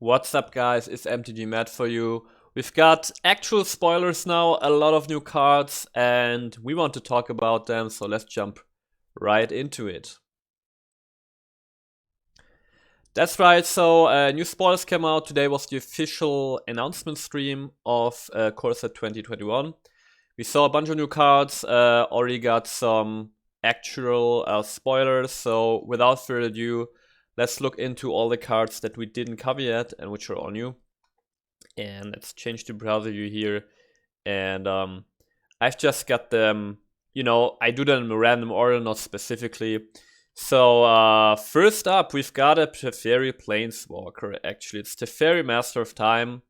What's up, guys? It's MTG Matt for you. We've got actual spoilers now, a lot of new cards, and we want to talk about them, so let's jump right into it. That's right, so new spoilers came out. Today was the official announcement stream of Core Set 2021. We saw a bunch of new cards, already got some actual spoilers, so without further ado, let's look into all the cards that we didn't cover yet and which are all new. And let's change the browser view here. And I've just got them, I do them in a random order, not specifically. So first up, we've got a Teferi Planeswalker, actually. It's Teferi Master of Time.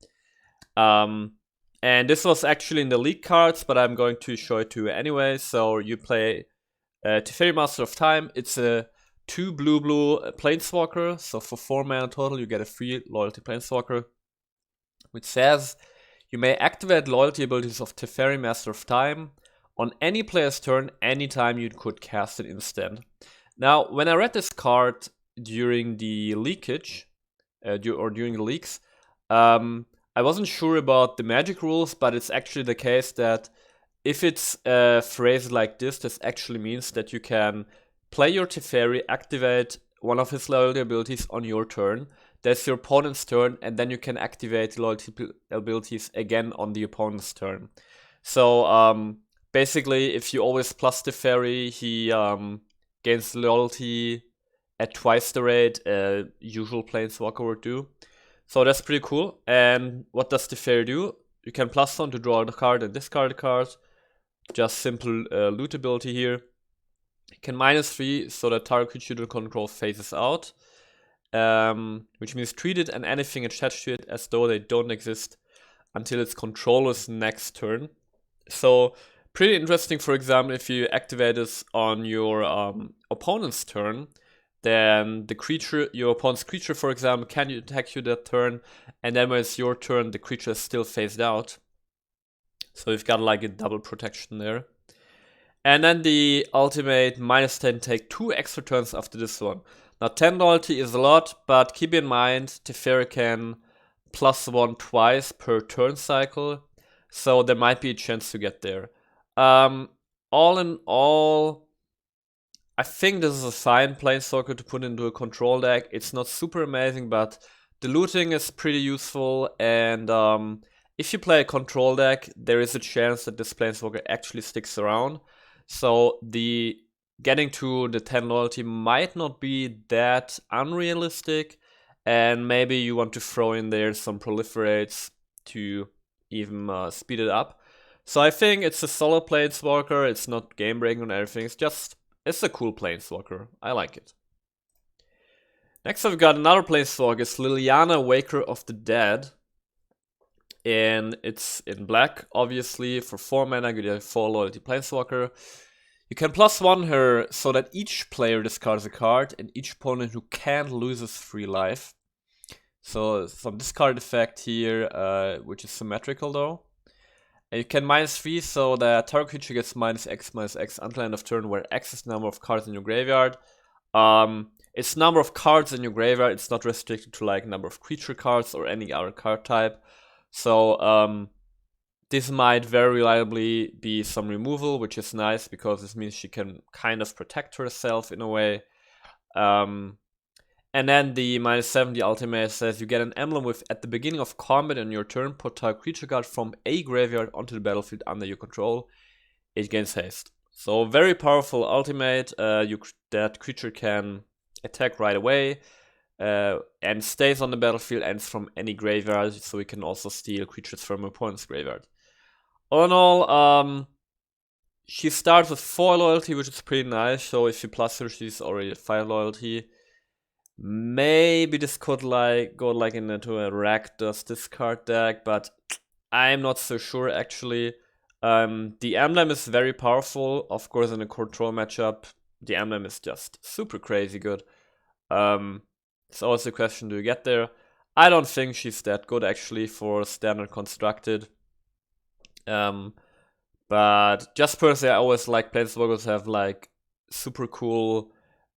And this was actually in the league cards, but I'm going to show it to you anyway. So you play Teferi Master of Time. It's a 2 blue Planeswalker, so for 4 mana total you get a free loyalty Planeswalker, which says you may activate loyalty abilities of Teferi Master of Time on any player's turn anytime you could cast it instant. Now, when I read this card during the leakage, or during the leaks, I wasn't sure about the magic rules, but it's actually the case that if it's phrased like this actually means that you can play your Teferi, activate one of his loyalty abilities on your turn. That's your opponent's turn, and then you can activate loyalty abilities again on the opponent's turn. So basically, if you always plus Teferi, he gains loyalty at twice the rate a usual Planeswalker would do. So that's pretty cool. And what does Teferi do? You can plus one to draw a card and discard a card. Just simple loot ability here. You can -3 so that target creature you control phases out, which means treat it and anything attached to it as though they don't exist until its controller's next turn. So pretty interesting. For example, if you activate this on your opponent's turn, then the creature, your opponent's creature, for example, can attack you that turn, and then when it's your turn, the creature is still phased out. So you've got like a double protection there. And then the ultimate -10, take 2 extra turns after this one. Now 10 loyalty is a lot, but keep in mind Teferi can +1 twice per turn cycle, so there might be a chance to get there. All in all, I think this is a fine Planeswalker to put into a control deck. It's not super amazing, but the looting is pretty useful, and if you play a control deck, there is a chance that this Planeswalker actually sticks around. So the getting to the 10 loyalty might not be that unrealistic, and maybe you want to throw in there some proliferates to even speed it up. So I think it's a solid Planeswalker. It's not game breaking and everything. It's a cool Planeswalker. I like it. Next I've got another Planeswalker. It's Liliana, Waker of the Dead. And it's in black, obviously. For 4 mana, you get a 4 loyalty Planeswalker. You can +1 her so that each player discards a card, and each opponent who can't loses 3 life. So some discard effect here, which is symmetrical though. And you can -3 so that target creature gets -X until end of turn, where X is the number of cards in your graveyard. It's number of cards in your graveyard. It's not restricted to like number of creature cards or any other card type. So this might very reliably be some removal, which is nice because this means she can kind of protect herself in a way. And then the -7, the ultimate says you get an emblem with at the beginning of combat on your turn, put a creature card from a graveyard onto the battlefield under your control. It gains haste. So very powerful ultimate. That creature can attack right away. And stays on the battlefield and from any graveyard, so we can also steal creatures from opponent's graveyard. All in all, she starts with 4 loyalty, which is pretty nice. So if you plus her, she's already at 5 loyalty. Maybe this could go into a Rakdos discard deck, but I'm not so sure actually. The emblem is very powerful. Of course, in a control matchup, the emblem is just super crazy good. It's always a question, do you get there? I don't think she's that good actually for standard constructed. But just personally, I always like Planeswalkers have like super cool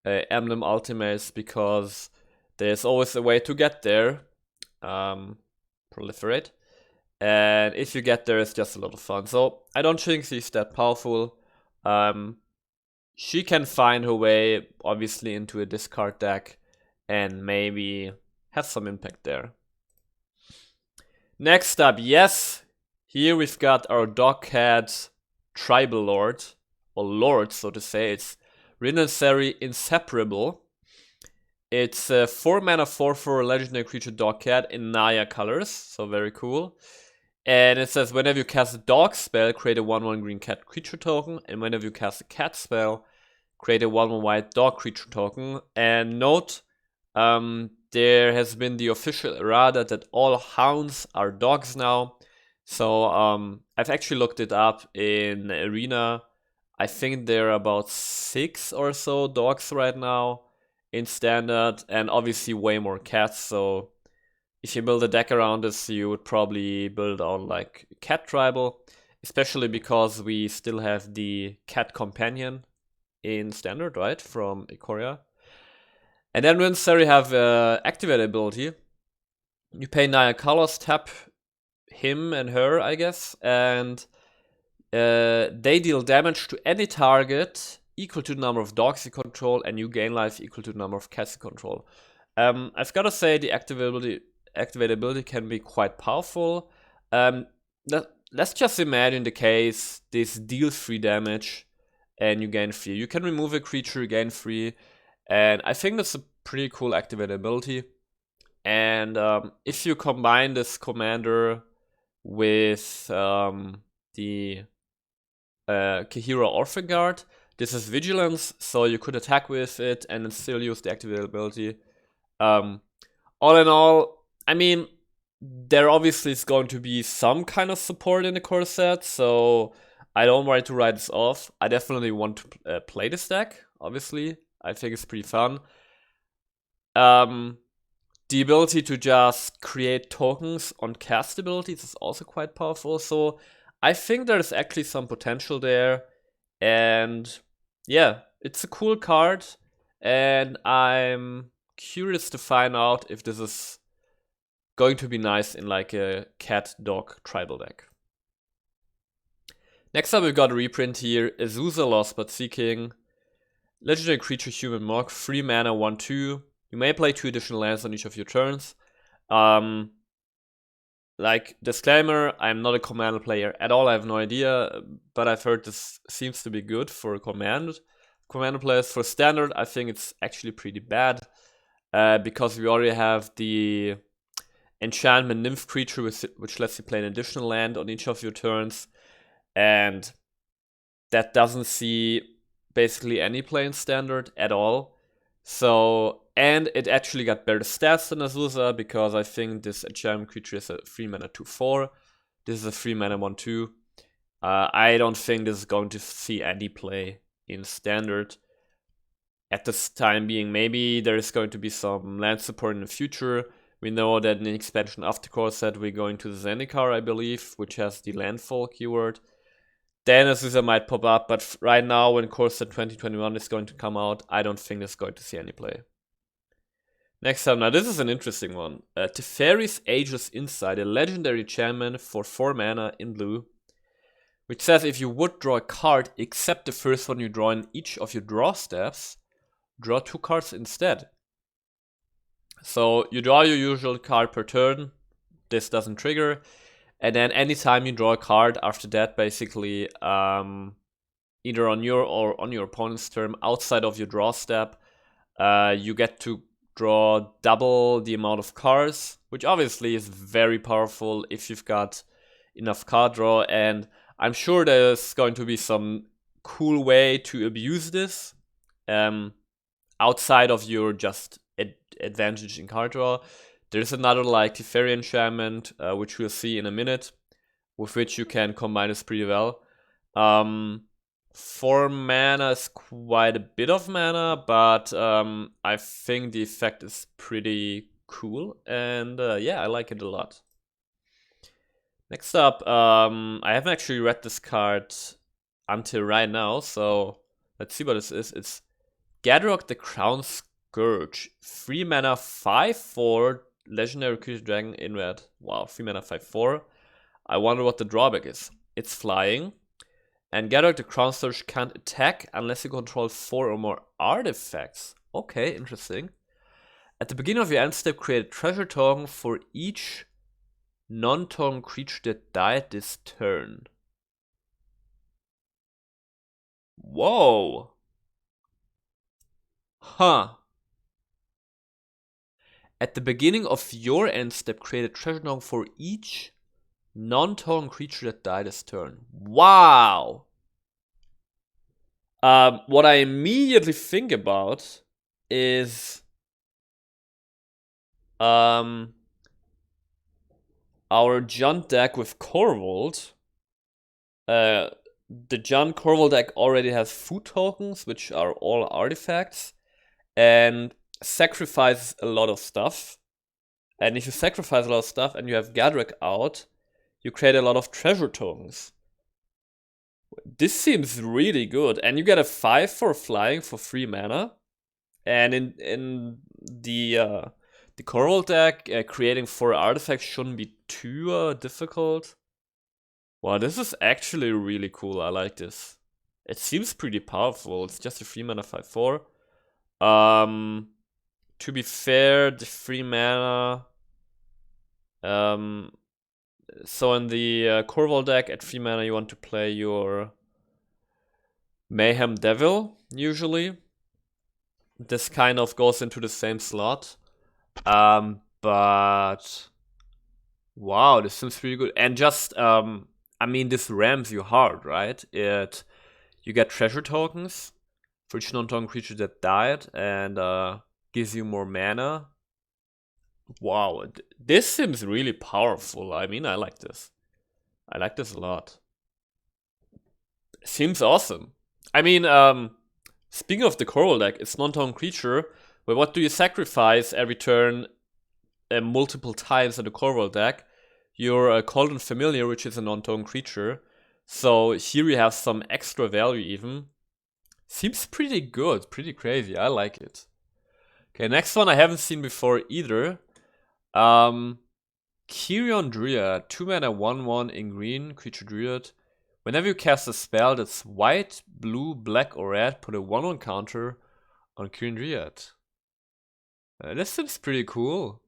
emblem ultimates because there's always a way to get there. proliferate. And if you get there, it's just a lot of fun. So I don't think she's that powerful. She can find her way, obviously, into a discard deck and maybe have some impact there. Next up, yes, here we've got our Dogcat Tribal Lord, or Lord, so to say. It's Rinaseri Inseparable. It's a 4 mana 4/4 legendary creature Dogcat in Naya colors, so very cool. And it says whenever you cast a dog spell, create a 1/1 green cat creature token, and whenever you cast a cat spell, create a 1/1 white dog creature token. And note, there has been the official errata that all hounds are dogs now. So I've actually looked it up in Arena. I think there are about 6 or so dogs right now in Standard, and obviously way more cats. So if you build a deck around this, you would probably build on like cat tribal, especially because we still have the cat companion in Standard, right, from Ikoria. And then when Seri have activate ability, you pay 9 colors, tap him and her, I guess, and they deal damage to any target equal to the number of dogs you control, and you gain life equal to the number of cats you control. I've got to say the activate ability can be quite powerful. Let's just imagine the case this deals 3 damage and you gain 3. You can remove a creature, you gain 3, and I think that's a pretty cool activate ability. And if you combine this commander with the Kihira Orphan Guard, this is Vigilance, so you could attack with it and then still use the activate ability. All in all, I mean, there obviously is going to be some kind of support in the core set, so I don't worry to write this off. I definitely want to play this deck, obviously. I think it's pretty fun. The ability to just create tokens on cast abilities is also quite powerful, so I think there's actually some potential there. And yeah, it's a cool card, and I'm curious to find out if this is going to be nice in like a cat dog tribal deck. Next up, we've got a reprint here, Azusa Lost But Seeking. Legendary creature human monk, 3 mana, 1/2. You may play 2 additional lands on each of your turns. Like, disclaimer, I'm not a commander player at all, I have no idea, but I've heard this seems to be good for commander players. For Standard, I think it's actually pretty bad, because we already have the enchantment nymph creature which lets you play an additional land on each of your turns, and that doesn't see basically any play in Standard at all. So, and it actually got better stats than Azusa, because I think this enchantment creature is a 3 mana 2/4. This is a 3 mana 1/2. I don't think this is going to see any play in Standard at this time being. Maybe there is going to be some land support in the future. We know that in the expansion after core set we're going to the Zendikar, I believe, which has the landfall keyword. Then Azusa might pop up, but right now when core set 2021 is going to come out, I don't think it's going to see any play. Next up, now this is an interesting one. Teferi's Ageless Insight, a legendary enchantment for 4 mana in blue, which says if you would draw a card except the first one you draw in each of your draw steps, draw 2 cards instead. So you draw your usual card per turn, this doesn't trigger, and then anytime you draw a card after that, basically, either on your or on your opponent's turn outside of your draw step, you get to draw double the amount of cards, which obviously is very powerful if you've got enough card draw, and I'm sure there's going to be some cool way to abuse this outside of your just advantage in card draw. There's another like Teferi enchantment, which we'll see in a minute, with which you can combine this pretty well. 4 mana is quite a bit of mana, but I think the effect is pretty cool, and yeah, I like it a lot. Next up, I haven't actually read this card until right now, so let's see what this is. It's Garrick the Crown Scourge, 3 mana 5/4 legendary creature dragon in red. Wow, 3 mana 5/4. I wonder what the drawback is. It's flying. And Garrick the Crown Surge can't attack unless you control 4 or more artifacts. Okay, interesting. At the beginning of your end step, create a treasure token for each non-token creature that died this turn. Whoa! Huh. At the beginning of your end step, create a treasure token for each non-token creature that died this turn. Wow! What I immediately think about is our Junt deck with Corvold. The Junt Corvold deck already has food tokens, which are all artifacts, and sacrifices a lot of stuff. And if you sacrifice a lot of stuff and you have Garrick out, you create a lot of treasure tokens. This seems really good. And you get a 5 for flying for 3 mana. And in the Corvold deck, creating 4 artifacts shouldn't be too difficult. Wow, this is actually really cool. I like this. It seems pretty powerful. It's just a 3 mana 5/4. To be fair, the 3 mana. So in the Corvold deck, at 3 mana, you want to play your Mayhem Devil, usually. This kind of goes into the same slot. But wow, this seems pretty good. And just, I mean, this rams you hard, right? You get treasure tokens for each non-token creature that died, and gives you more mana. Wow, this seems really powerful. I mean, I like this. I like this a lot. Seems awesome. I mean, speaking of the Corvold deck, it's non-token creature. But what do you sacrifice every turn multiple times in the Corvold deck? Your Golden Familiar, which is a non-token creature. So here you have some extra value even. Seems pretty good, pretty crazy. I like it. Okay, next one I haven't seen before either. Kiri Andreea, 2 mana 1/1 in green, creature druid. Whenever you cast a spell that's white, blue, black, or red, put a 1/1 counter on Kiri Andreea. This seems pretty cool.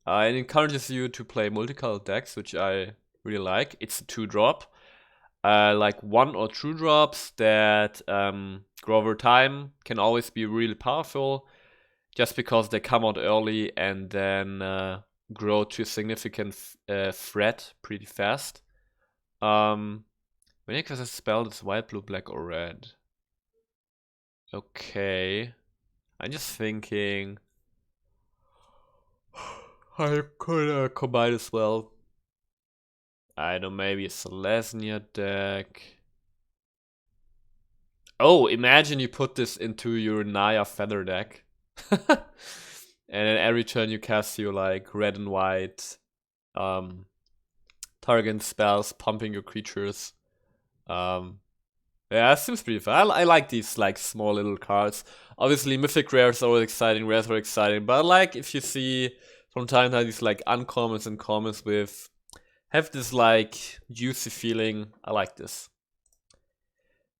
It encourages you to play multicolored decks, which I really like. It's a 2-drop. Like 1 or 2 drops that grow over time can always be really powerful, just because they come out early and then grow to a significant threat pretty fast. When you cast a spell that's white, blue, black, or red. Okay. I'm just thinking I could combine as well. I don't know, maybe a Selesnya deck. Oh, imagine you put this into your Naya Feather deck. And then every turn you cast your like red and white target spells, pumping your creatures. Yeah, it seems pretty fun. I like these like small little cards. Obviously, mythic rares are always exciting, rares are exciting, but like if you see from time to time these like uncommons and commons with have this like juicy feeling, I like this.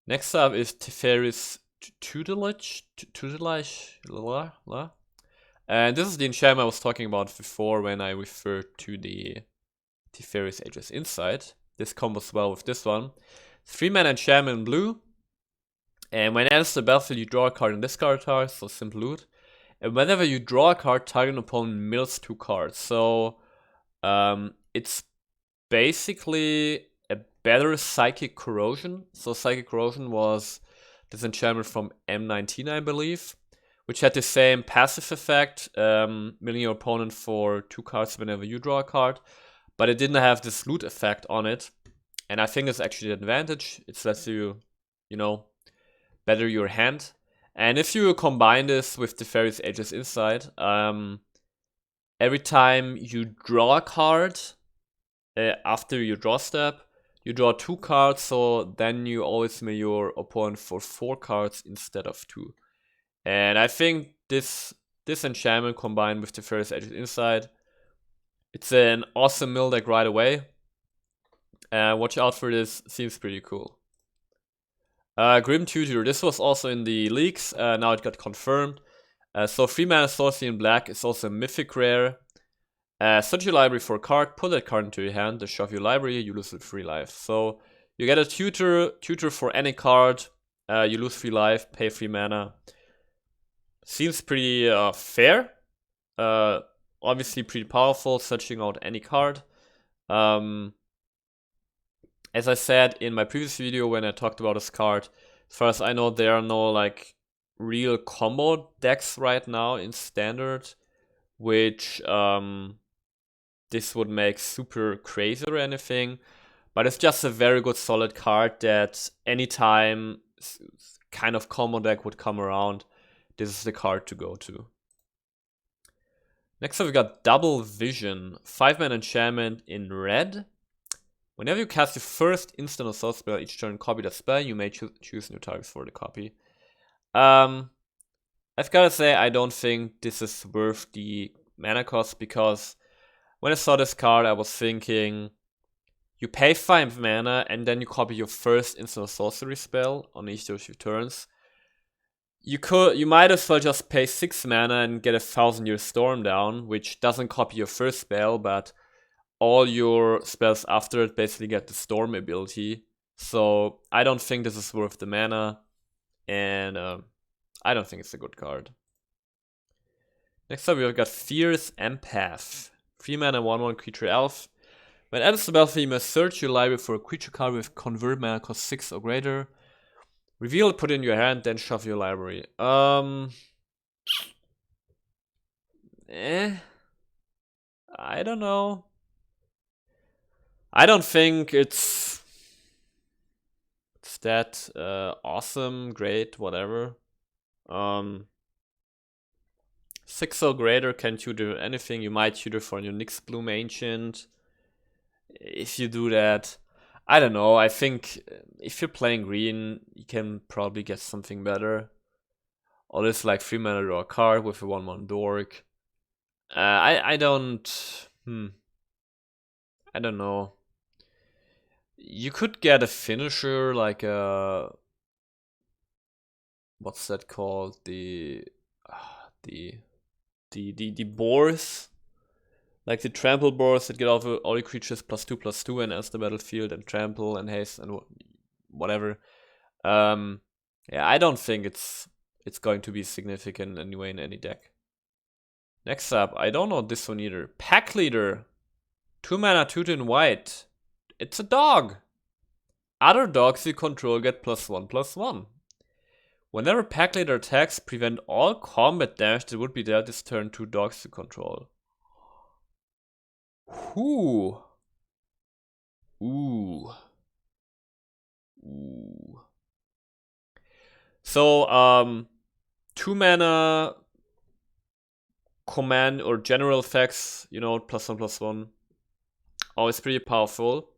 Next up is Teferi's tutelage. And this is the enchantment I was talking about before when I referred to the Teferi's Ageless Insight. This combos well with this one. 3 mana enchantment in blue. And when it enters the battlefield, you draw a card and discard a card, so simple loot. And whenever you draw a card, target opponent mills 2 cards. So it's basically a better Psychic Corrosion. So Psychic Corrosion was this enchantment from M19, I believe, which had the same passive effect, milling your opponent for 2 cards whenever you draw a card, but it didn't have this loot effect on it. And I think it's actually an advantage. It lets you, you know, better your hand. And if you combine this with the Fairies Ageless Insight, every time you draw a card after your draw step, you draw 2 cards, so then you always mill your opponent for 4 cards instead of 2. And I think this enchantment combined with the Fairies Ageless Insight It's an awesome mill deck right away. Watch out for this, seems pretty cool. Grim Tutor, this was also in the leaks, now it got confirmed. So 3 mana Sorcery in black is also a mythic rare. Search your library for a card, put that card into your hand, then shove your library, you lose 3 life. So you get a tutor for any card, you lose 3 life, pay 3 mana. Seems pretty fair. Obviously pretty powerful, searching out any card. As I said in my previous video when I talked about this card, as far as I know, there are no like real combo decks right now in Standard, which this would make super crazy or anything. But it's just a very good solid card that anytime kind of combo deck would come around, this is the card to go to. Next up we got Double Vision, 5-mana enchantment in red. Whenever you cast your first instant or soul spell each turn, copy that spell, you may choose new targets for the copy. I've gotta say, I don't think this is worth the mana cost, because when I saw this card, I was thinking, you pay 5 mana and then you copy your first instant or sorcery spell on each of your turns. You might as well just pay 6 mana and get a 1000-year storm down, which doesn't copy your first spell, but all your spells after it basically get the storm ability. So I don't think this is worth the mana, and I don't think it's a good card. Next up we've got Fierce Empath, 3 mana 1/1 creature elf. When it enters the battlefield, you must search your library for a creature card with convert mana cost 6 or greater. Reveal it, put it in your hand, then shuffle your library. I don't know. I don't think it's that awesome, great, whatever. 6 or greater can tutor anything. You might tutor for your Nyx Bloom Ancient. If you do that, I don't know. I think if you're playing green, you can probably get something better. Or this like 3 mana draw a card with a 1/1 dork. I don't. I don't know. You could get a finisher like a. What's that called? The boars. Like the trample boars that get over all your creatures +2/+2 and else the battlefield, and trample and haste and whatever. Yeah, I don't think it's going to be significant anyway in any deck. Next up, I don't know this one either. Pack Leader, 2 mana 2 in white. It's a dog. Other dogs you control get +1/+1. Whenever Pack Leader attacks, prevent all combat damage that would be dealt this turn to dogs you control. Ooh. So, 2 mana command or general effects, you know, +1/+1. Always pretty powerful.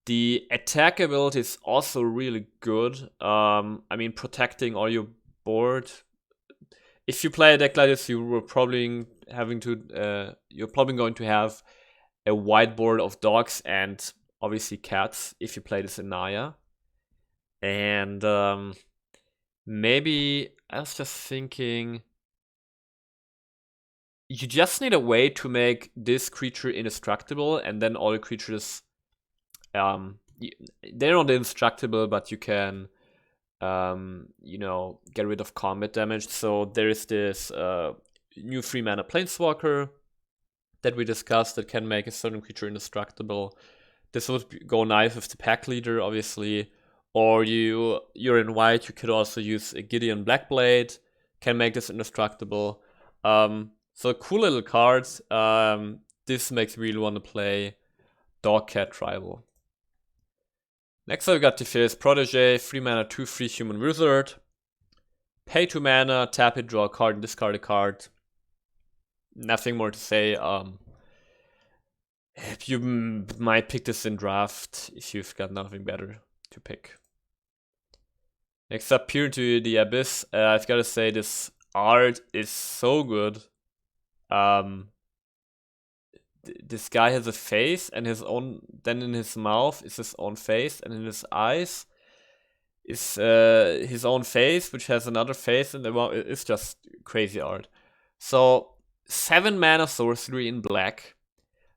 The attack ability is also really good. I mean, protecting all your board. If you play a deck like this, you were probably you're probably going to have a white board of dogs and obviously cats if you play this in Naya. And maybe I was just thinking, you just need a way to make this creature indestructible, and then all the creatures, they're not indestructible, but you can, you know, get rid of combat damage. So there is this new 3 mana Planeswalker that we discussed that can make a certain creature indestructible. This would go nice with the Pack Leader, obviously. Or you're in white, you could also use a Gideon Blackblade, can make this indestructible. So cool little cards. This makes me really want to play Dog Cat Tribal. Next up we got Teferi's Protege, 3 mana 2/3 human wizard. Pay 2 mana, tap it, draw a card, and discard a card. Nothing more to say. You might pick this in draft if you've got nothing better to pick. Next up, Peer into the Abyss. I've got to say, this art is so good. this guy has a face and his own. Then in his mouth is his own face, and in his eyes is his own face, which has another face, and it's just crazy art. So 7 mana sorcery in black.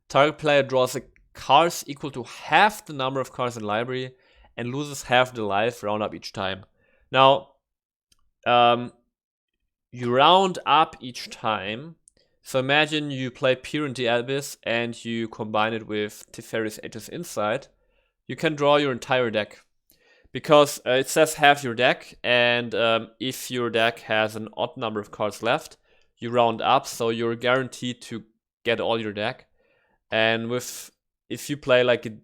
Target player draws a cards equal to half the number of cards in library and loses half the life round up each time. Now, you round up each time. So imagine you play Peer into the Abyss and you combine it with Teferi's Aegis Insight. You can draw your entire deck. Because it says half your deck, and if your deck has an odd number of cards left, you round up, so you're guaranteed to get all your deck. And if you play like a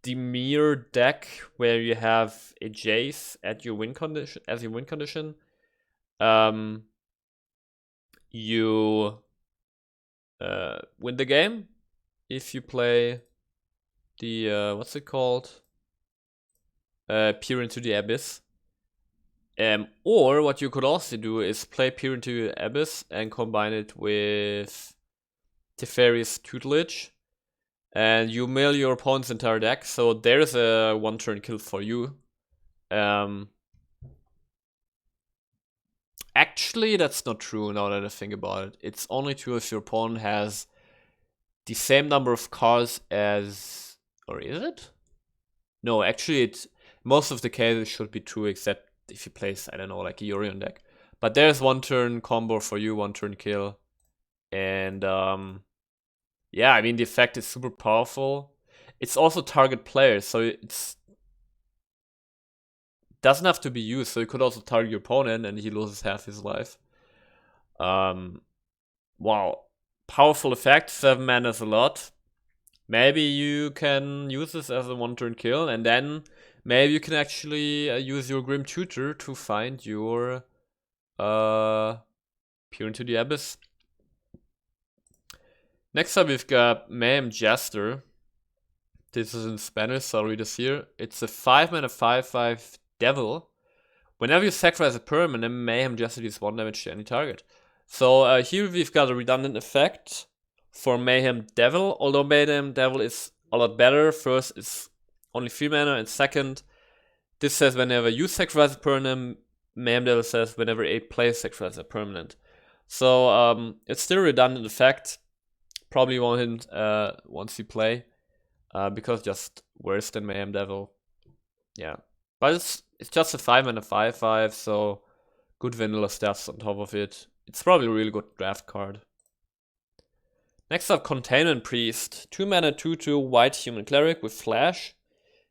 Dimir deck where you have a Jace at your win condition you win the game. If you play the what's it called? Peer into the Abyss. Or what you could also do is play Peer into the Abyss and combine it with Teferi's Tutelage. And you mill your opponent's entire deck, so there's a 1-turn kill for you. Actually, that's not true now that I think about it. It's only true if your opponent has the same number of cards as... Or is it? No, actually, most of the cases should be true, except if you place, I don't know, like a Yorion deck. But there's 1-turn combo for you, 1-turn kill. And... yeah, I mean, the effect is super powerful. It's also target players, so it doesn't have to be used. So you could also target your opponent and he loses half his life. Wow. Powerful effect, 7 mana is a lot. Maybe you can use this as a 1-turn kill, and then maybe you can actually use your Grim Tutor to find your Peer into the Abyss. Next up, we've got Maam Jester. This is in Spanish, so I'll read this here. It's a 5-mana 5/5 devil. Whenever you sacrifice a permanent, Maam Jester deals 1 damage to any target. So here we've got a redundant effect for Mayhem Devil, although Mayhem Devil is a lot better. First, it's only 3 mana, and second, this says whenever you sacrifice a permanent, Mayhem Devil says whenever a player sacrifices a permanent. So it's still a redundant effect. Probably won't hit once you play, because just worse than Mayhem Devil. Yeah, but it's just a 5-mana 5/5, so good vanilla stats on top of it. It's probably a really good draft card. Next up, Containment Priest. 2-mana 2/2 white human cleric with flash.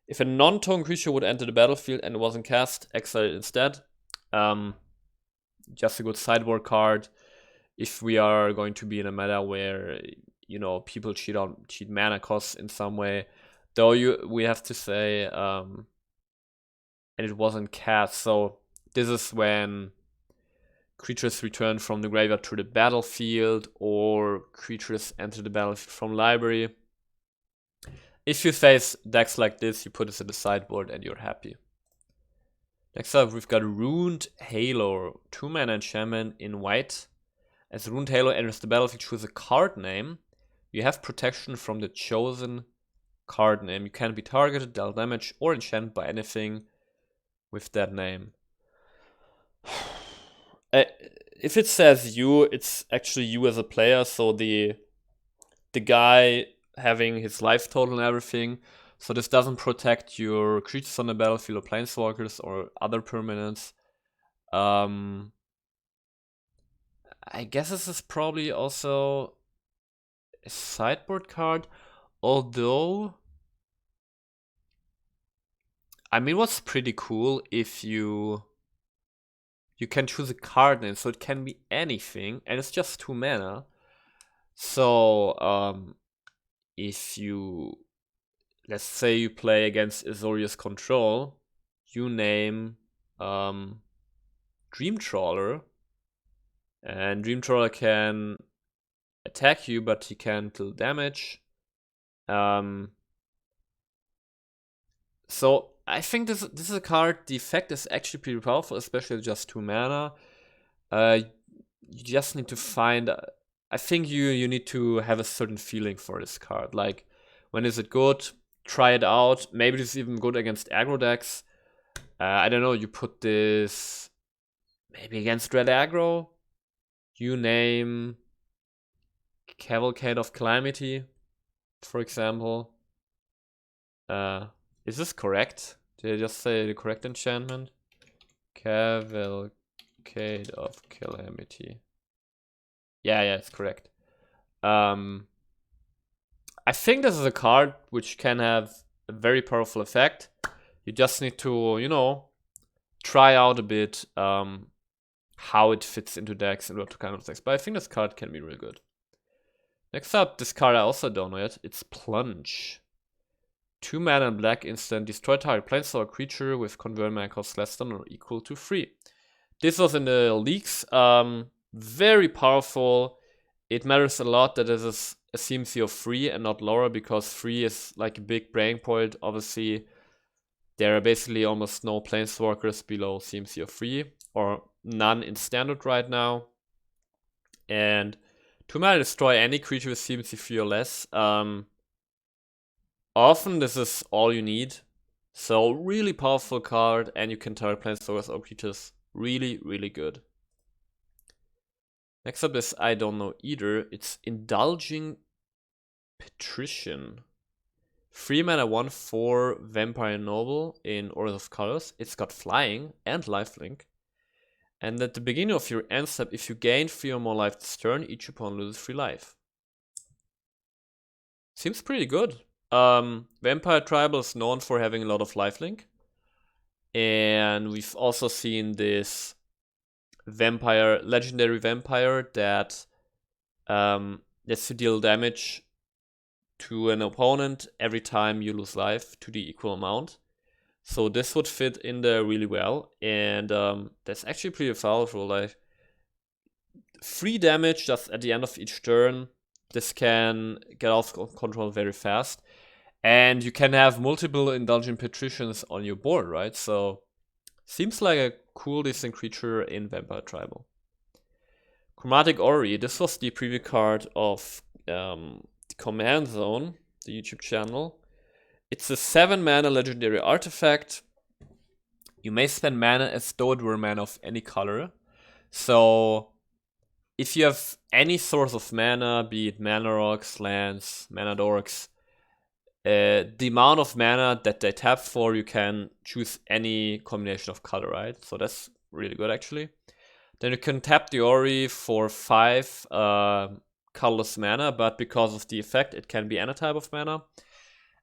If a non-token creature would enter the battlefield and it wasn't cast, exile it instead. Just a good sideboard card if we are going to be in a meta where, you know, people cheat mana costs in some way. Though we have to say, and it wasn't cast. So this is when creatures return from the graveyard to the battlefield, or creatures enter the battlefield from library. If you face decks like this, you put this in the sideboard and you're happy. Next up, we've got Ruined Halo. 2-mana enchantment in white. As Ruined Halo enters the battlefield, choose a card name. You have protection from the chosen card name. You can be targeted, dealt damage, or enchanted by anything with that name. If it says you, it's actually you as a player, so the guy having his life total and everything. So this doesn't protect your creatures on the battlefield or planeswalkers or other permanents. I guess this is probably also a sideboard card, although I mean, what's pretty cool if you can choose a card name, so it can be anything, and it's just 2 mana. So if you, let's say you play against Azorius Control, you name Dream Trawler, and Dream Trawler can attack you, but he can't deal damage. So I think this is a card, the effect is actually pretty powerful, especially just 2 mana. You just need to find I think you need to have a certain feeling for this card. Like, when is it good? Try it out. Maybe this is even good against aggro decks. I don't know, you put this maybe against red aggro. You name Cavalcade of Calamity, for example. Is this correct? Did I just say the correct enchantment? Cavalcade of Calamity. Yeah, it's correct. I think this is a card which can have a very powerful effect. You just need to, you know, try out a bit how it fits into decks and what kind of decks. But I think this card can be really good. Next up, this card I also don't know yet. It's Plunge. 2 mana and black instant. Destroy target planeswalker creature with convert mana cost less than or equal to 3. This was in the leaks. Very powerful. It matters a lot that this is a CMC of 3 and not lower, because 3 is like a big breaking point. Obviously, there are basically almost no planeswalkers below CMC of 3, or none in standard right now. And 2 mana destroy any creature with CMC 3 or less. Often this is all you need. So really powerful card, and you can target planeswalkers or creatures. Really, really good. Next up is I don't know either. It's Indulgent Patriot. 3 mana 1/4 Vampire Noble in Orders of Colors. It's got flying and lifelink. And at the beginning of your end step, if you gain 3 or more life this turn, each opponent loses 3 life. Seems pretty good. Vampire Tribal is known for having a lot of lifelink. And we've also seen this legendary vampire that lets you deal damage to an opponent every time you lose life to the equal amount. So this would fit in there really well, and that's actually pretty powerful. Like 3 damage just at the end of each turn. This can get off control very fast, and you can have multiple Indulgent Patricians on your board, right? So seems like a cool, decent creature in Vampire Tribal. Chromatic Ori. This was the preview card of Command Zone, the YouTube channel. It's a 7 mana legendary artifact. You may spend mana as though it were mana of any color. So if you have any source of mana, be it mana rocks, lands, mana dorks, the amount of mana that they tap for, you can choose any combination of color, right? So that's really good, actually. Then you can tap the Ori for 5 colorless mana, but because of the effect, it can be any type of mana.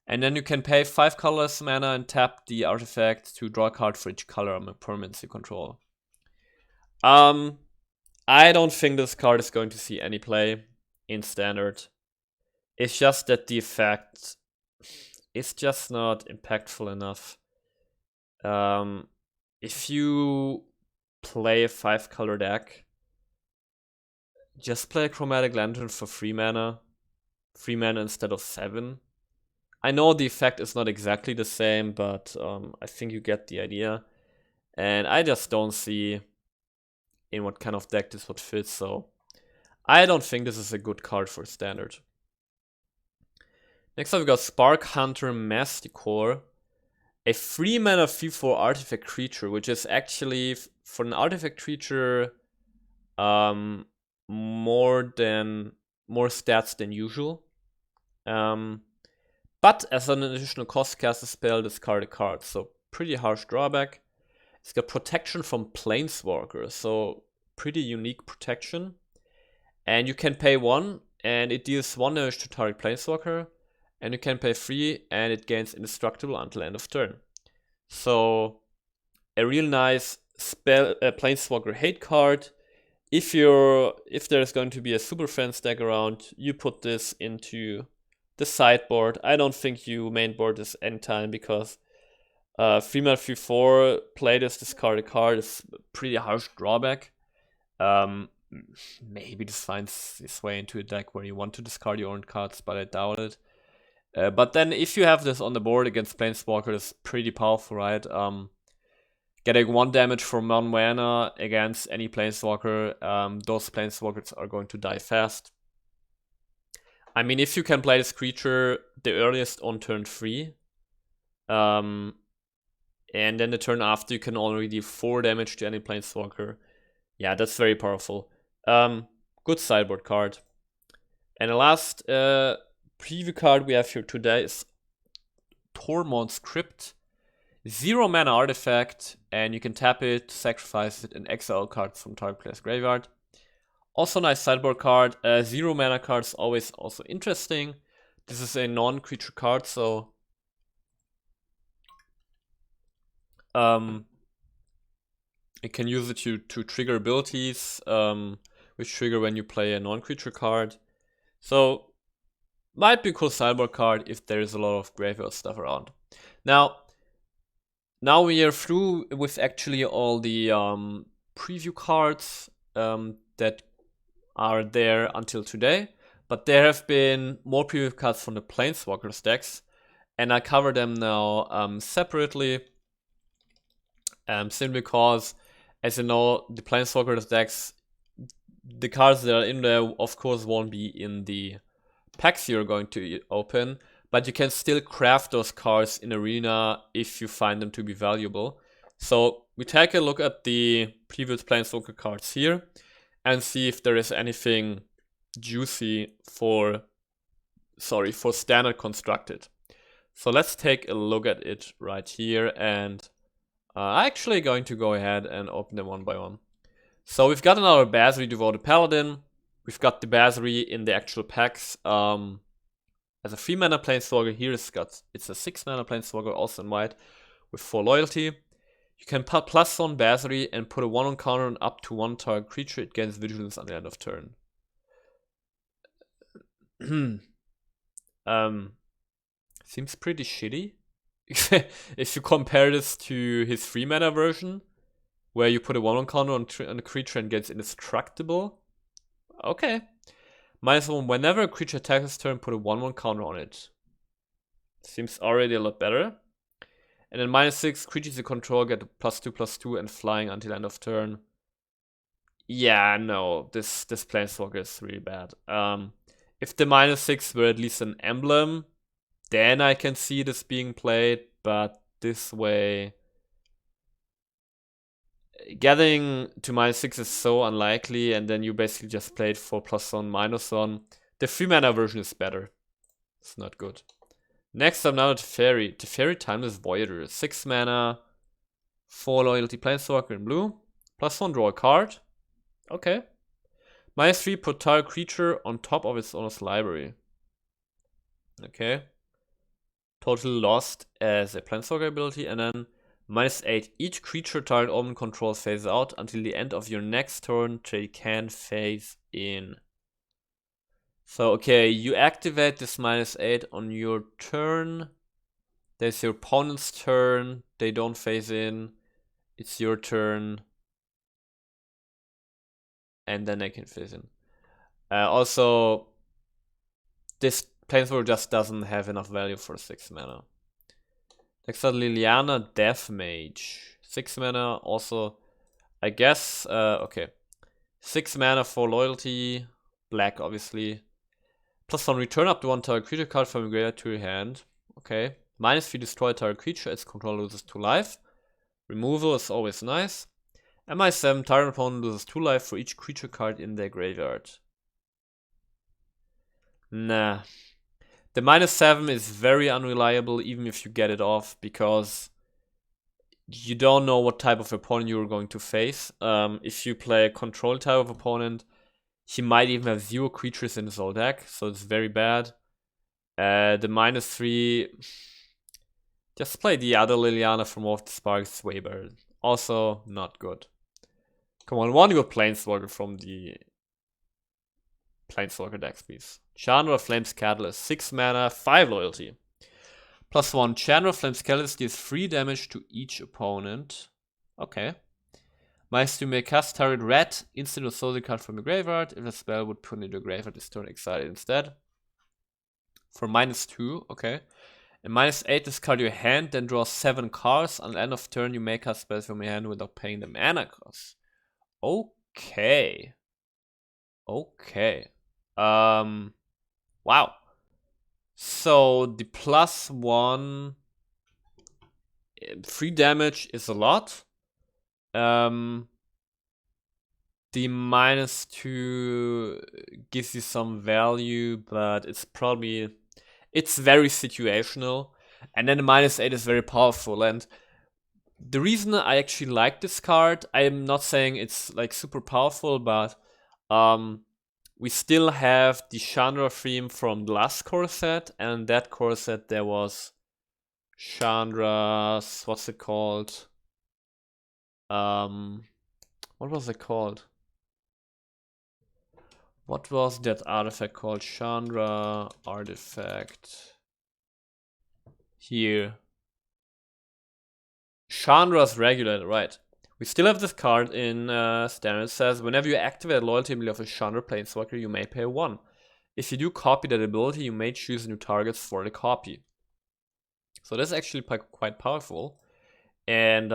And then you can pay 5 colorless mana and tap the artifact to draw a card for each color on a permanent you control. I don't think this card is going to see any play in Standard. It's just that the effect is just not impactful enough. If you play a 5-color deck, just play a Chromatic Lantern for 3 mana. 3 mana instead of 7. I know the effect is not exactly the same, but I think you get the idea. And I just don't see in what kind of deck this would fit, so I don't think this is a good card for Standard. Next up, we got Spark Hunter Mastic, a 3 mana 3/4 artifact creature, which is actually for an artifact creature more stats than usual. But as an additional cost, cast a spell, discard a card. So pretty harsh drawback. It's got protection from Planeswalkers, so pretty unique protection. And you can pay 1, and it deals 1 damage to target Planeswalker. And you can pay 3, and it gains indestructible until end of turn. So a real nice Planeswalker hate card. If there's going to be a Super Friends deck around, you put this into the sideboard. I don't think you mainboard this anytime, because 3 mana 3/4, play this, discard a card is pretty harsh drawback. Maybe this finds its way into a deck where you want to discard your own cards, but I doubt it. But then if you have this on the board against Planeswalker, it's pretty powerful, right? Getting 1 damage from 1 mana against any Planeswalker, those Planeswalkers are going to die fast. I mean, if you can play this creature the earliest on turn 3, and then the turn after you can already deal 4 damage to any Planeswalker. Yeah, that's very powerful. Good sideboard card. And the last preview card we have here today is Tormod's Crypt. 0 mana artifact, and you can tap it, sacrifice it, and exile cards from target player's graveyard. Also nice sideboard card. 0 mana cards always also interesting. This is a non-creature card, so you can use it to trigger abilities, which trigger when you play a non-creature card. So might be a cool sideboard card if there is a lot of graveyard stuff around. Now we are through with actually all the preview cards that are there until today, but there have been more preview cards from the Planeswalkers decks, and I cover them now separately, simply because, as you know, the Planeswalkers decks, the cards that are in there, of course, won't be in the packs you're going to open, but you can still craft those cards in Arena if you find them to be valuable. So we take a look at the previous Planeswalker cards here and see if there is anything juicy for standard constructed. So let's take a look at it right here, and I'm actually going to go ahead and open them one by one. So we've got another Basri Devoured Paladin. We've got the Basri in the actual packs. As a 3 mana Planeswalker, here it's a 6 mana Planeswalker, also in white, with 4 loyalty. You can put +1 Basri and put a 1/1 counter on up to 1 target creature. It gains Vigilance on the end of turn. Seems pretty shitty. If you compare this to his 3 mana version, where you put a 1/1 counter on a creature and gets indestructible. Okay. -1, whenever a creature attacks this turn, put a 1/1 counter on it. Seems already a lot better. And then -6, creatures you control get +2/+2 and flying until end of turn. Yeah, no, this Planeswalker is really bad. If the -6 were at least an emblem, then I can see this being played, but this way, getting to -6 is so unlikely, and then you basically just played for +1, -1. The 3 mana version is better. It's not good. Next up now, Teferi. Teferi Timeless Voyager. 6 mana, 4 loyalty Planeswalker in blue. +1, draw a card. Okay. -3, put target creature on top of its owner's library. Okay. Totally lost as a Planeswalker ability, and then -8, each creature target omen controls phases out until the end of your next turn. They can phase in. So, okay, you activate this -8 on your turn. There's your opponent's turn. They don't phase in. It's your turn. And then they can phase in. Also, this Planeswalker just doesn't have enough value for 6 mana. Next up, Liliana, Death Mage. 6 mana, also, I guess, okay. 6 mana for loyalty, black, obviously. +1, return up to 1 target creature card from your graveyard to your hand. Okay. -3, destroy a target creature, its controller loses 2 life. Removal is always nice. And -7, target opponent loses 2 life for each creature card in their graveyard. Nah. The -7 is very unreliable, even if you get it off, because you don't know what type of opponent you're going to face. If you play a control type of opponent, he might even have 0 creatures in his whole deck, so it's very bad. The -3, just play the other Liliana from Off the Sparks, way better. Also, not good. Come on, one good Planeswalker from the Planeswalker decks, please. Chandra Flames Catalyst, 6 mana, 5 loyalty. +1, Chandra Flames Catalyst deals 3 damage to each opponent. Okay. -2, may cast target red, instant or sorcery card from your graveyard. If a spell would put into your graveyard this turn, exile it instead. For -2, okay. And -8, discard your hand, then draw 7 cards. On the end of turn, you may cast spells from your hand without paying the mana cost. Okay. Okay. Wow. So the +1 free damage is a lot. The -2 gives you some value, but it's very situational. And then the -8 is very powerful. And the reason I actually like this card, I'm not saying it's like super powerful, but we still have the Chandra theme from the last core set, and that core set there was Chandra's, what's it called? What was it called? What was that artifact called? Chandra artifact. Here. Chandra's Regulator, right. We still have this card in Standard. It says, whenever you activate a loyalty ability of a Chandra Planeswalker, you may pay 1. If you do copy that ability, you may choose new targets for the copy. So that's actually quite powerful. And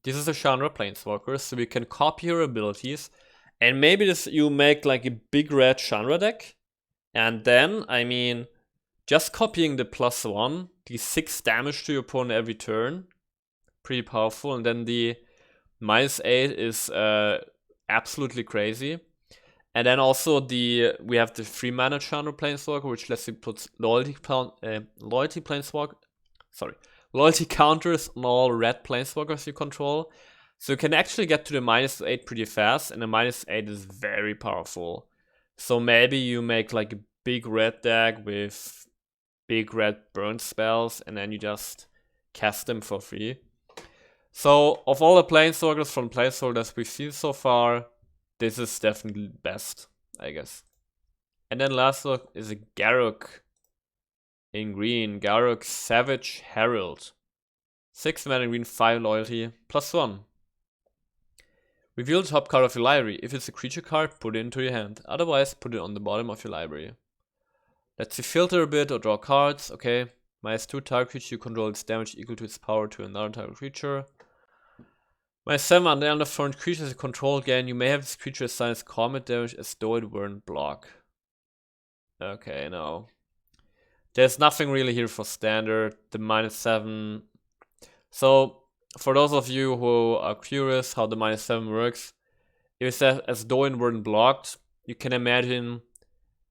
this is a Chandra Planeswalker, so we can copy her abilities. And maybe you make like a big red Chandra deck. And then, I mean, just copying the +1, the 6 damage to your opponent every turn, pretty powerful. And then the -8 is absolutely crazy. And then also we have the 3 mana Chandra Planeswalker, which lets you put loyalty counters on all red Planeswalkers you control. So you can actually get to the -8 pretty fast, and the -8 is very powerful. So maybe you make like a big red deck with big red burn spells, and then you just cast them for free. So of all the Planeswalkers from placeholders we've seen so far, this is definitely the best, I guess. And then last look is a Garrick in green. Garrick Savage Herald. 6 mana green, 5 loyalty, +1. Reveal the top card of your library. If it's a creature card, put it into your hand. Otherwise, put it on the bottom of your library. Let's you filter a bit or draw cards. Okay. -2 target creature you control its damage equal to its power to another target creature. -7 on the end of foreign creatures you control again. You may have this creature assign its combat damage as though it weren't block. Okay, no. There's nothing really here for standard. The -7. So, for those of you who are curious how the -7 works, if it says as though it weren't blocked, you can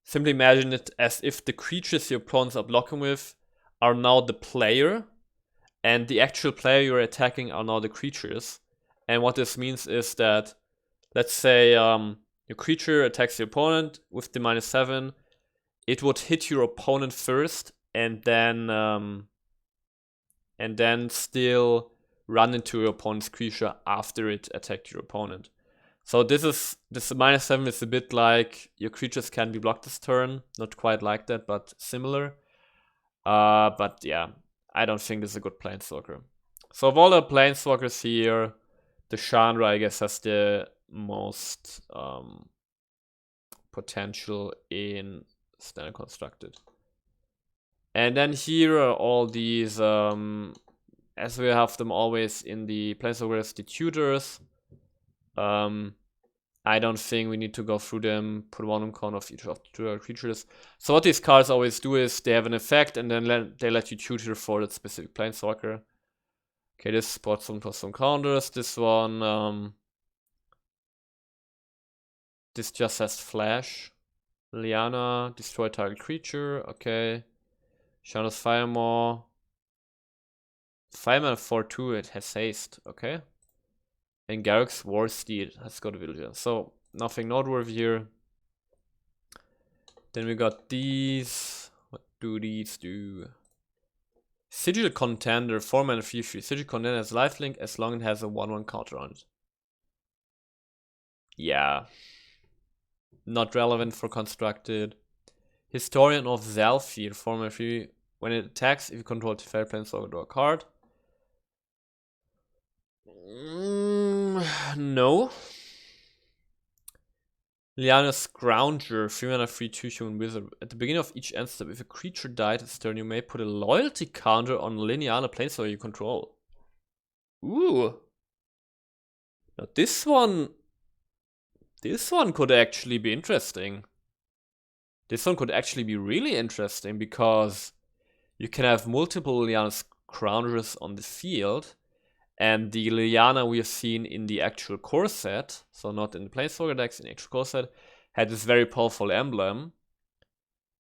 simply imagine it as if the creatures your opponents are blocking with are now the player, and the actual player you're attacking are now the creatures. And what this means is that, let's say your creature attacks your opponent with the -7, it would hit your opponent first, and then still run into your opponent's creature after it attacked your opponent. So this -7 is a bit like your creatures can be blocked this turn. Not quite like that, but similar. But yeah, I don't think this is a good Planeswalker. So of all the Planeswalkers here, the Chandra, I guess, has the most potential in Standard Constructed. And then here are all these, as we have them always in the Planeswalkers, the tutors. I don't think we need to go through them, put one on count of each of the tutor creatures. So what these cards always do is they have an effect, and then they let you tutor for that specific Planeswalker. Okay, this spots some counters. This one, this just has flash. Liana, destroy target creature. Okay. Shadows Firemaw. 5 mana 4/2, it has haste. Okay. And Garrick's War Steed has got Vigilance. So nothing noteworthy here. Then we got these. What do these do? Sigil Contender, 4 mana 3/3. Sigil Contender has lifelink as long as it has a 1/1 counter on it. Yeah. Not relevant for constructed. Historian of Zalfir, 4 mana 3. When it attacks, if you control Teferi Planeswalker, draw a card. No. Liana's Scrounger, 3 mana 3/2 human wizard. At the beginning of each end step, if a creature died this turn, you may put a loyalty counter on Liliana Planeswalker you control. Ooh. Now this one could actually be interesting. this one could actually be really interesting because you can have multiple Liliana Scroungers on the field, and the Liliana we have seen in the actual core set, so not in the Planeswalker decks, in the actual core set, had this very powerful emblem.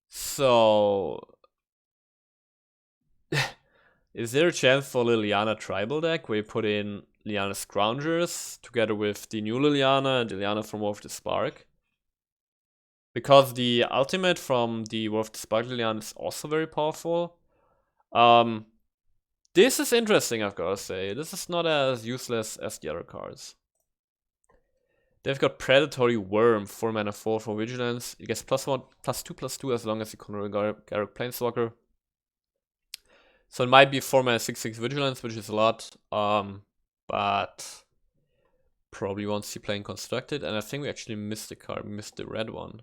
So, is there a chance for Liliana tribal deck where you put in Liliana Scroungers together with the new Liliana and Liliana from War of the Spark? Because the ultimate from the War of the Spark Liliana is also very powerful. This is interesting, I've gotta say. This is not as useless as the other cards. They've got Predatory Worm, 4 mana 4 for Vigilance. It gets +1, +2/+2 as long as you control Garrick Planeswalker. So it might be 4 mana 6/6 Vigilance, which is a lot. But probably won't see playing Constructed. And I think we actually missed the card, we missed the red one.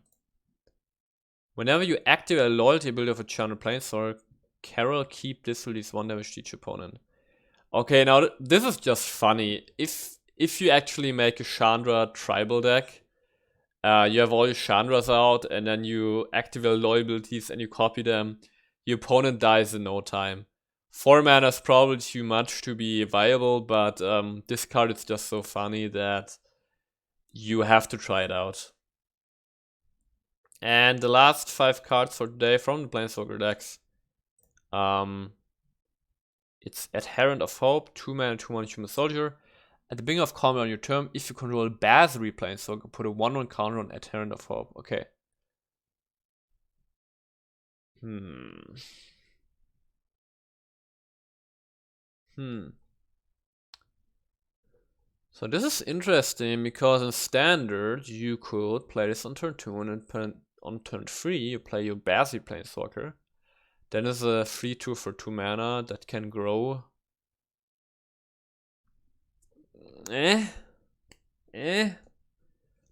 Whenever you activate a loyalty ability of a Chandra Planeswalker, Carol, keep this to release 1 damage to each opponent. Okay, now this is just funny. If you actually make a Chandra tribal deck, you have all your Chandras out, and then you activate loyal abilities and you copy them, your opponent dies in no time. 4 mana is probably too much to be viable, but this card is just so funny that you have to try it out. And the last 5 cards for today from the Planeswalker decks. It's Adherent of Hope, 2 mana, 2/1 Human Soldier. At the beginning of combat on your turn, if you control a Basri Planeswalker, put a 1/1 counter on Adherent of Hope. Okay. So this is interesting because in Standard, you could play this on turn 2, and then on turn 3, you play your Basri Planeswalker. Then there's a 3/2 for 2 mana that can grow.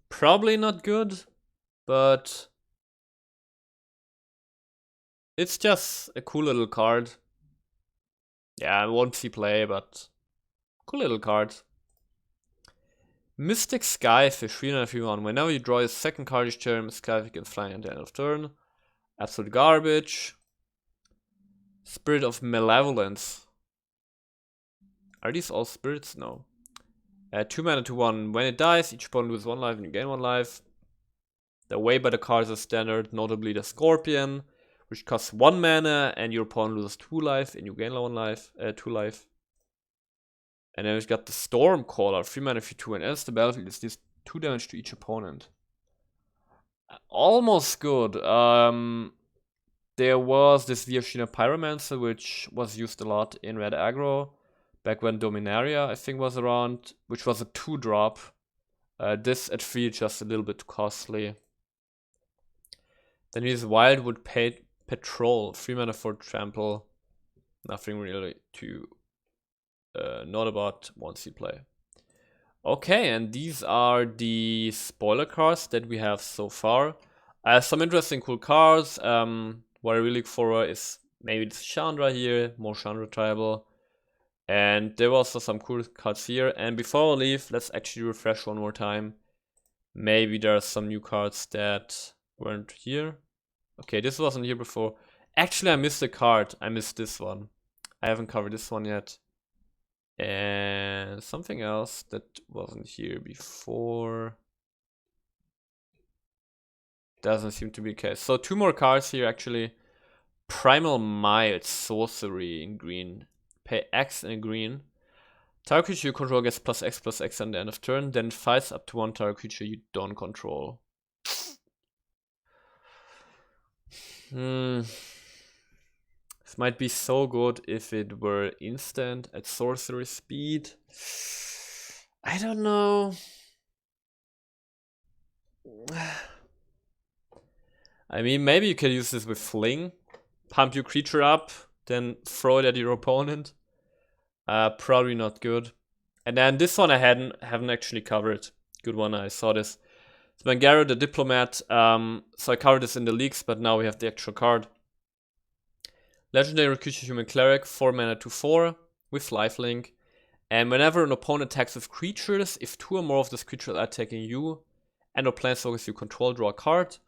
Probably not good, but it's just a cool little card. Yeah, I won't see play, but cool little card. Mystic Skyfish, 3/3/1. Whenever you draw your second card each turn, Skyfish can fly at the end of turn. Absolute garbage. Spirit of Malevolence. Are these all spirits? No. 2 mana 2/1. When it dies, each opponent loses 1 life and you gain 1 life. The way by the cards are standard, notably the Scorpion, which costs 1 mana and your opponent loses 2 life and you gain 2 life. And then we've got the Stormcaller, 3 mana 3/2, and as the battlefield is this 2 damage to each opponent. Almost good. There was this Sheena Pyromancer, which was used a lot in Red Aggro, back when Dominaria, I think, was around, which was a 2-drop. This at 3 just a little bit costly. Then here's Wildwood Patrol, 3 mana for Trample. Nothing really to not about once you play. Okay, and these are the spoiler cards that we have so far. Some interesting cool cards. What I really look for is maybe this Chandra here, more Chandra tribal. And there were also some cool cards here. And before I leave, let's actually refresh one more time. Maybe there are some new cards that weren't here. Okay, this wasn't here before. Actually, I missed a card. I missed this one. I haven't covered this one yet. And something else that wasn't here before. Doesn't seem to be the case. So 2 more cards here actually. Primal Might, sorcery in green. Pay X in green. Target creature you control gets +X/+X at the end of turn. Then fights up to 1 target creature you don't control. This might be so good if it were instant at sorcery speed. I don't know. I mean, maybe you can use this with Fling. Pump your creature up, then throw it at your opponent. Probably not good. And then this one I haven't actually covered. Good one, I saw this. It's Mangaro the Diplomat. So I covered this in the leaks, but now we have the actual card. Legendary creature human cleric, 4 mana 2/4 with lifelink. And whenever an opponent attacks with creatures, if 2 or more of those creatures are attacking you and or planeswalkers you control, draw a card.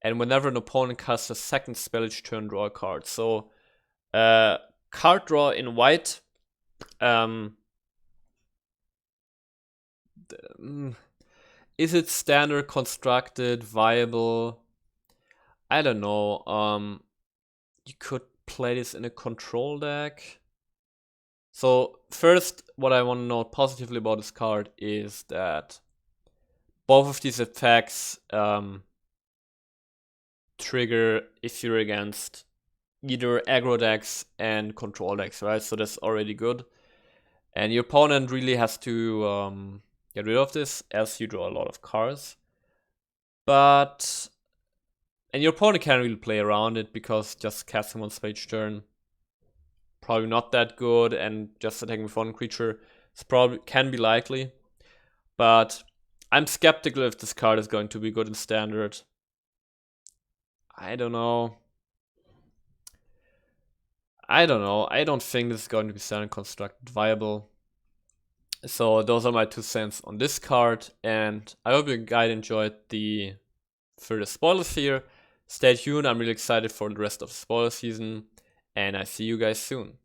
and whenever an opponent casts a second spell each turn, draw a card. So, card draw in white. Is it standard, constructed, viable? I don't know. You could play this in a control deck. So first, what I want to note positively about this card is that both of these attacks trigger if you're against either aggro decks and control decks, right? So that's already good. And your opponent really has to get rid of this, else you draw a lot of cards. And your opponent can't really play around it, because just casting one spell each turn, probably not that good, and just attacking with one creature can be likely. But I'm skeptical if this card is going to be good in standard. I don't know. I don't think this is going to be standard, constructed, viable. So those are my 2 cents on this card, and I hope you guys enjoyed the further spoilers here. Stay tuned, I'm really excited for the rest of the spoiler season, and I see you guys soon.